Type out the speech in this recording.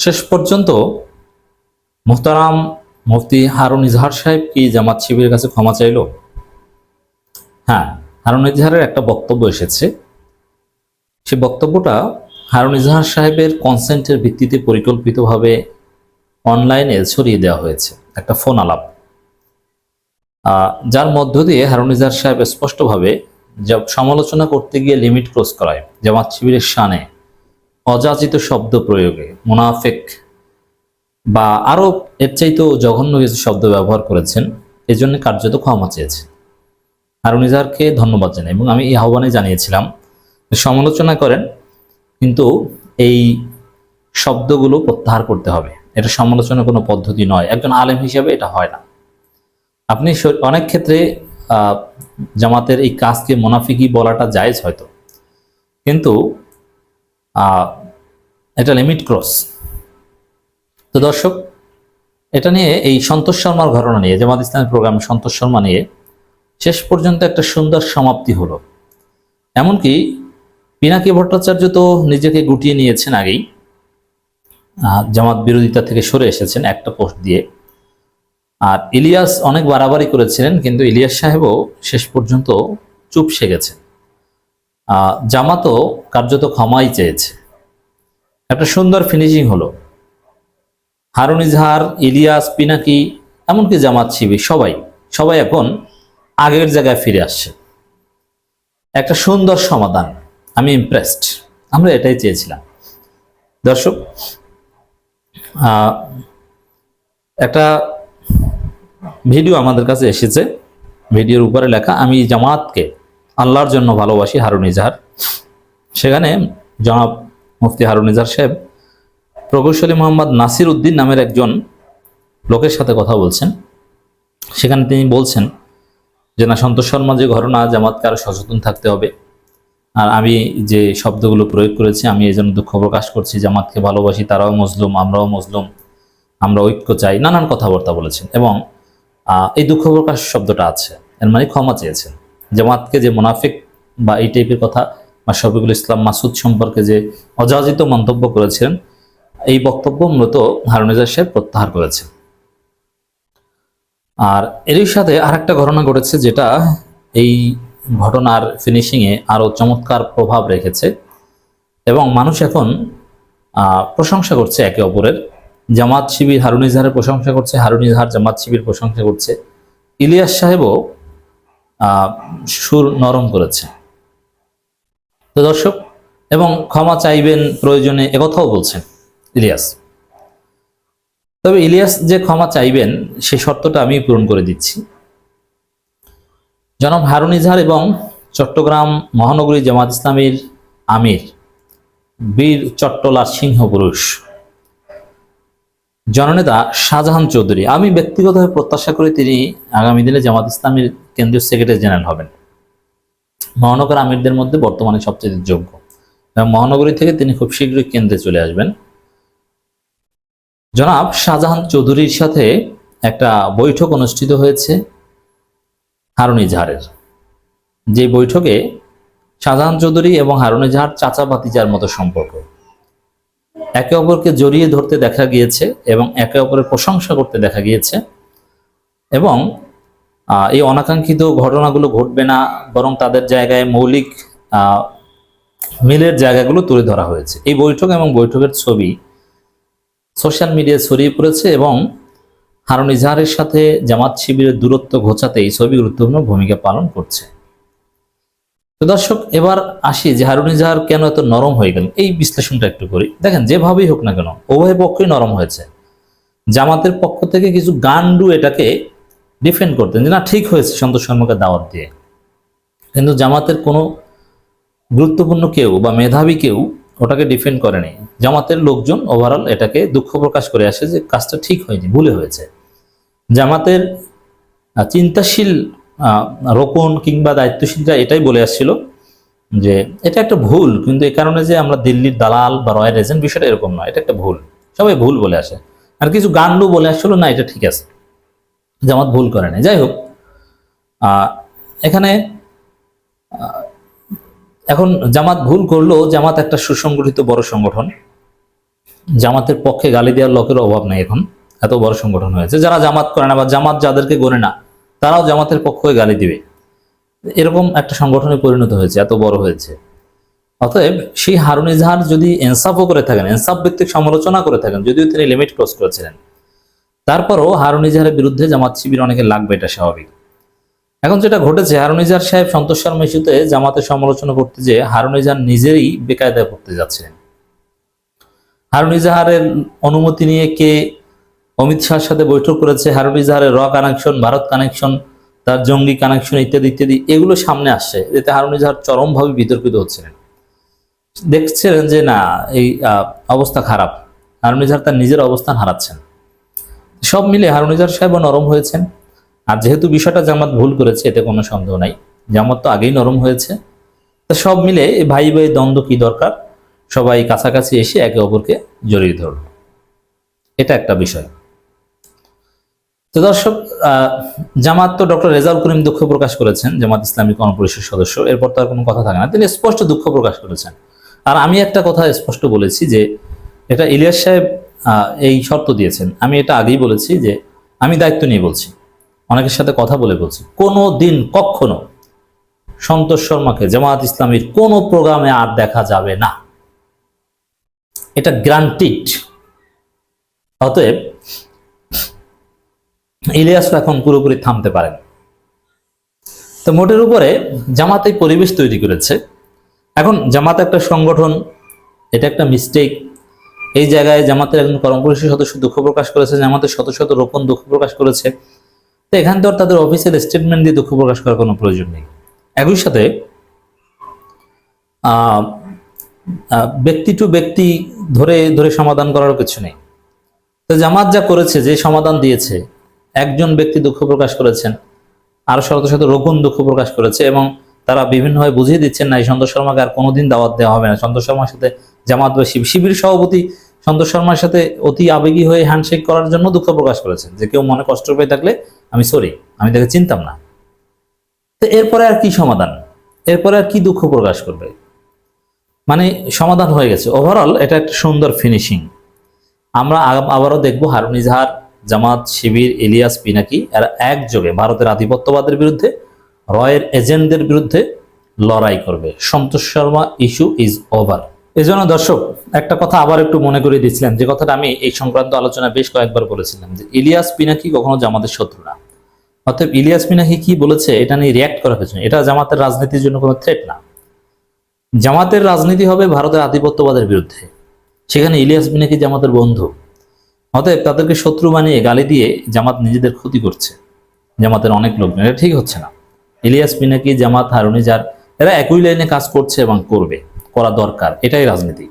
শেষ পর্যন্ত মোহতারাম মুফতি হারুন ইজহার সাহেব কি জামাত শিবিরের কাছে ক্ষমা চাইল? হ্যাঁ, হারুন ইজহারের একটা বক্তব্য এসেছে। সে বক্তব্যটা হারুন ইজহার সাহেবের কনসেন্টের ভিত্তিতে পরিকল্পিতভাবে অনলাইনে ছড়িয়ে দেওয়া হয়েছে, একটা ফোন আলাপ, যার মধ্য দিয়ে হারুন ইজহার সাহেব স্পষ্টভাবে সমালোচনা করতে গিয়ে লিমিট ক্রস করায়, জামাত শিবিরের শানে অযাচিত শব্দ প্রয়োগে, মুনাফেক বা আরো এর চাইতেও জঘন্য কিছু শব্দ ব্যবহার করেছেন। এই জন্য কার্যত ক্ষমা চেয়েছে। হারুন ইজহারকে ধন্যবাদ জানাই এবং আমি এই আহ্বানে জানিয়েছিলাম সমালোচনা করেন, কিন্তু এই শব্দগুলো প্রত্যাহার করতে হবে। এটা সমালোচনার কোনো পদ্ধতি নয়, একজন আলেম হিসেবে এটা হয় না। আপনি অনেক ক্ষেত্রে জামাতের এই কাজকে মুনাফিকি বলাটা জায়েজ হয়তো, কিন্তু এটা লিমিট ক্রস। তো দর্শক, এটা নিয়ে এই সন্তোষ শর্মার ঘটনা নিয়ে, জামাত ইসলামের প্রোগ্রামে সন্তোষ শর্মা নিয়ে শেষ পর্যন্ত একটা সুন্দর সমাপ্তি হলো। এমনকি পিনাকি ভট্টাচার্য তো নিজেকে গুটিয়ে নিয়েছেন আগেই, জামাত বিরোধিতা থেকে সরে এসেছেন একটা পোস্ট দিয়ে। আর ইলিয়াস অনেক বাড়াবাড়ি করেছিলেন, কিন্তু ইলিয়াস সাহেবও শেষ পর্যন্ত চুপসে গেছেন। জামাতও কার্যত ক্ষমাই চেয়েছে। একটা সুন্দর ফিনিশিং হলো। হারুন ইজহার, ইলিয়াস, পিনাকি, এমনকি জামাত শিবির সবাই এখন আগের জায়গায় ফিরে আসছে। একটা সুন্দর সমাধান। আমি ইমপ্রেসড। আমরা এটাই চেয়েছিলাম। দর্শক, একটা ভিডিও আমাদের কাছে এসেছে, ভিডিওর উপরে লেখা, আমি জামাতকে আল্লাহর জন্য ভালোবাসি, হারুন ইজহার। সেখানে জনাব মুফতি হারুন ইজহার সাহেব প্রকৌশলী মোহাম্মদ নাসির উদ্দিন নামের একজন লোকের সাথে কথা বলছেন। সেখানে তিনি বলছেন যে না, সন্তোষ শর্মা যে ঘটনা, জামাতকে আরো সচেতন থাকতে হবে। আর আমি যে শব্দগুলো প্রয়োগ করেছি, আমি এই জন্য দুঃখ প্রকাশ করছি। জামাতকে ভালোবাসি, তারাও মজলুম, আমরাও মজলুম, আমরা ঐক্য চাই, নানান কথাবার্তা বলেছেন। এবং এই দুঃখ প্রকাশ শব্দটা আছে, এর মানে ক্ষমা চেয়েছেন। জামাতকে যে মুনাফিক বা এই টাইপের কথা, বা শফিকুল ইসলাম মাসুদ সম্পর্কে যে অযাচিত মন্তব্য করেছেন, এই বক্তব্য মূলত হারুন ইজহার সাহেব প্রত্যাহার করেছেন। আর এরই সাথে আরেকটা ঘটনা ঘটেছে, যেটা এই ঘটনার ফিনিশিংয়ে আরো চমৎকার প্রভাব রেখেছে এবং মানুষ এখন প্রশংসা করছে একে অপরের। জামাত শিবির হারুন ইজহারের প্রশংসা করছে, হারুন ইজহার জামাত শিবির প্রশংসা করছে। ইলিয়াস সাহেবও সুর নরম করেছে। তো দর্শক, এবং ক্ষমা চাইবেন প্রয়োজনে, একথাও বলছেন ইলিয়াস। তবে ইলিয়াস যে ক্ষমা চাইবেন, সেই শর্তটা আমি পূরণ করে দিচ্ছি। জনাব হারুন ইজহার এবং চট্টগ্রাম মহানগরী জামাত ইসলামীর আমির বীর চট্টলার সিংহ পুরুষ জননেতা শাহজাহান চৌধুরী, আমি ব্যক্তিগতভাবে প্রত্যাশা করি তিনি আগামী দিনে জামাত ইসলামীর কেন্দ্রীয় সেক্রেটারি জেনারেল হবেন। মহানগর আমিরদের মধ্যে বর্তমানে সবচেয়ে যোগ্য, এবং মহানগরী থেকে তিনি খুব শীঘ্রই কেন্দ্রে চলে আসবেন। জনাব শাহজাহান চৌধুরীর সাথে একটা বৈঠক অনুষ্ঠিত হয়েছে হারুন ইজহারের, যে বৈঠকে শাহজাহান চৌধুরী এবং হারুন ইজহার চাচা ভাতিজার মতো সম্পর্ক। একে অপরকে জড়িয়ে ধরতে দেখা গিয়েছে এবং একে অপরের প্রশংসা করতে দেখা গিয়েছে, এবং এই অনাকাঙ্ক্ষিত ঘটনাগুলো ঘটবে না, বরং তাদের জায়গায় মৌলিক মিলের জায়গাগুলো তুলে ধরা হয়েছে। এই বৈঠক এবং বৈঠকের ছবি সোশ্যাল মিডিয়ায় ছড়িয়ে পড়েছে এবং হারুন ইজহারের সাথে জামাত শিবিরের দূরত্ব ঘোচাতে এই ছবি গুরুত্বপূর্ণ ভূমিকা পালন করছে। তো দর্শক, এবার আসি যে হারুন ইজহার কেন এত নরম হয়ে গেল, এই বিশ্লেষণটা একটু করি। দেখেন, যেভাবেই হোক না কেন উভয় পক্ষই নরম হয়েছে। জামাতের পক্ষ থেকে কিছু গান্ডু এটাকে ডিফেন্ড করতেন যে না, ঠিক হয়েছে সন্তোষ শর্মাকে দাওয়াত দিয়ে, কিন্তু জামাতের কোনো গুরুত্বপূর্ণ কেউ বা মেধাবী কেউ ওটাকে ডিফেন্ড করেনি। জামাতের লোকজন ওভারঅল এটাকে দুঃখ প্রকাশ করে আসে যে কাজটা ঠিক হয়নি, ভুলে হয়েছে। জামাতের চিন্তাশীল রোকন কিংবা দায়িত্বশীলরা এটাই বলে আসছিল যে এটা একটা ভুল, কিন্তু এই কারণে যে আমরা দিল্লির দালাল বা রয়্যাল এজেন্ট, বিষয়টা এরকম নয়, এটা একটা ভুল। সবাই ভুল বলে আসে। আর কিছু গান্ডু বলে আসছিল না, এটা ঠিক আছে, জামাত ভুল করে নাই। যাই হোক, এখানে এখন জামাত ভুল করলো। জামাত একটা সুসংগঠিত বড় সংগঠন, জামাতের পক্ষে গালি দেওয়ার লোকের অভাব নেই এখন, এত বড় সংগঠন হয়েছে। যারা জামাত করে না বা জামাত যাদেরকে গণে না তারাও জামাতের পক্ষে গালি দিবে, এরকম একটা সংগঠনে পরিণত হয়েছে, এত বড় হয়েছে। অতএব সেই হারুন ইজাহার যদি ইনসাফও করে থাকেন, ইনসাফ ভিত্তিক সমালোচনা করে থাকেন, যদিও তিনি লিমিট ক্রস করেছিলেন, তারপরও হারুন ইজাহারের বিরুদ্ধে জামাত শিবির অনেকে লাগবে, এটা স্বাভাবিক। এখন যেটা ঘটেছে, হারুন ইজাহার সাহেব সন্তোষ শর্মা ইস্যুতে জামাতের সমালোচনা করতে যে হারুন ইজাহার নিজেরই বেকায়দায় পড়তে যাচ্ছিলেন। হারুন ইজাহারের অনুমতি নিয়ে কে অমিত শাহের সাথে বৈঠক করেছে, হারুন ইজাহারের র কানেকশন, ভারত কানেকশন, তার জঙ্গি কানেকশন ইত্যাদি ইত্যাদি, এগুলো সামনে আসছে। এতে হারুন ইজাহার চরমভাবে বিতর্কিত হচ্ছিলেন, দেখছিলেন যে না, এই অবস্থা খারাপ, হারুন ইজাহার তার নিজের অবস্থান হারাচ্ছেন। সব মিলে হারুন ইজাহার সাহেবও নরম হয়েছেন। আর যেহেতু বিষয়টা জামাত ভুল করেছে, এতে কোনো সন্দেহ নাই, জামাত তো আগেই নরম হয়েছে। তা সব মিলে ভাই ভাই দ্বন্দ্ব কি দরকার, সবাই কাছাকাছি এসে একে অপরকে জড়িয়ে ধরল, এটা একটা বিষয়। তো দর্শক, জামাত তো ডক্টর রেজাউল করিম দুঃখ প্রকাশ করেছেন, জামাত ইসলামী গণপরিষদ সদস্য, এরপর তো আর কোনো কথা থাকে না, তিনি স্পষ্ট দুঃখ প্রকাশ করেছেন। আর আমি একটা কথা স্পষ্ট বলেছি যে এটা ইলিয়াস সাহেব এই শর্ত দিয়েছেন, আমি এটা আগেই বলেছি যে আমি দায়িত্ব নিয়ে বলছি, অনেকের সাথে কথা বলে বলছি, কোনো দিন কখনো সন্তোষ শর্মাকে জামাত ইসলামীর কোনো প্রোগ্রামে আর দেখা যাবে না, এটা গ্রান্টিড। অতএব ইলিয়াস এখন পুরোপুরি থামতে পারেন। তো মোটের উপরে জামাত এই পরিবেশ তৈরি করেছে। এখন জামাত একটা সংগঠন, এটা একটা মিস্টেক। এই জায়গায় জামাতের একজন কর্মপরিষদ সদস্য দুঃখ প্রকাশ করেছে, জামাতের শত শত রোপণ দুঃখ প্রকাশ করেছে। তো এখান থেকে তাদের অফিসিয়াল স্টেটমেন্ট দিয়ে দুঃখ প্রকাশ করার কোনো প্রয়োজন নেই। একই সাথে ব্যক্তি টু ব্যক্তি ধরে ধরে সমাধান করারও কিছু নেই। তো জামাত যা করেছে, যে সমাধান দিয়েছে, একজন ব্যক্তি দুঃখ প্রকাশ করেছেন, আরো শত শত রোপণ দুঃখ প্রকাশ করেছে, এবং তারা বিভিন্নভাবে বুঝিয়ে দিচ্ছেন না এই সন্তোষ শর্মাকে আর কোনোদিন দাওয়াত দেওয়া হবে না। সন্তোষ শর্মার সাথে জামাত বা শিবির সভাপতি সন্তোষ শর্মার সাথে অতি আবেগী হয়ে হ্যান্ডশেক করার জন্য দুঃখ প্রকাশ করেছেন, যে কেউ মনে কষ্ট পেয়ে থাকলে আমি সরি, আমি তাকে চিনতাম না। তো এরপরে আর কি সমাধান, এরপরে আর কি দুঃখ প্রকাশ করবে? মানে সমাধান হয়ে গেছে। ওভারঅল এটা একটা সুন্দর ফিনিশিং। আমরা আবারও দেখবো হারুন ইজাহার, জামাত, শিবির, ইলিয়াস, পিনাকি এরা একযোগে ভারতের আধিপত্যবাদের বিরুদ্ধে, রয়ের এজেন্টদের বিরুদ্ধে লড়াই করবে। সন্তোষ শর্মা ইস্যু ইজ ওভার। এই জন্য দর্শক, একটা কথা আবার একটু মনে করে দিচ্ছিলাম, যে কথাটা আমি এই সংক্রান্ত আলোচনা বেশ কয়েকবার বলেছিলাম, যে ইলিয়াস পিনাকি কখনো জামাতের শত্রু না। অতএব ইলিয়াস পিনাকি কি বলেছে এটা নিয়ে রিয়াক্ট করা হয়েছে, এটা জামাতের রাজনীতির জন্য কোনো থ্রেট না। জামাতের রাজনীতি হবে ভারতের আধিপত্যবাদের বিরুদ্ধে, সেখানে ইলিয়াস পিনাকি জামাতের বন্ধু। অতএব তাদেরকে শত্রু বানিয়ে গালি দিয়ে জামাত নিজেদের ক্ষতি করছে, জামাতের অনেক লোকজন, এটা ঠিক হচ্ছে না। ইলিয়াস পিনাকি, জামাত, হারুন ইজাহার এরা একই লাইনে কাজ করছে এবং করবে, করা দরকার, এটাই রাজনীতি।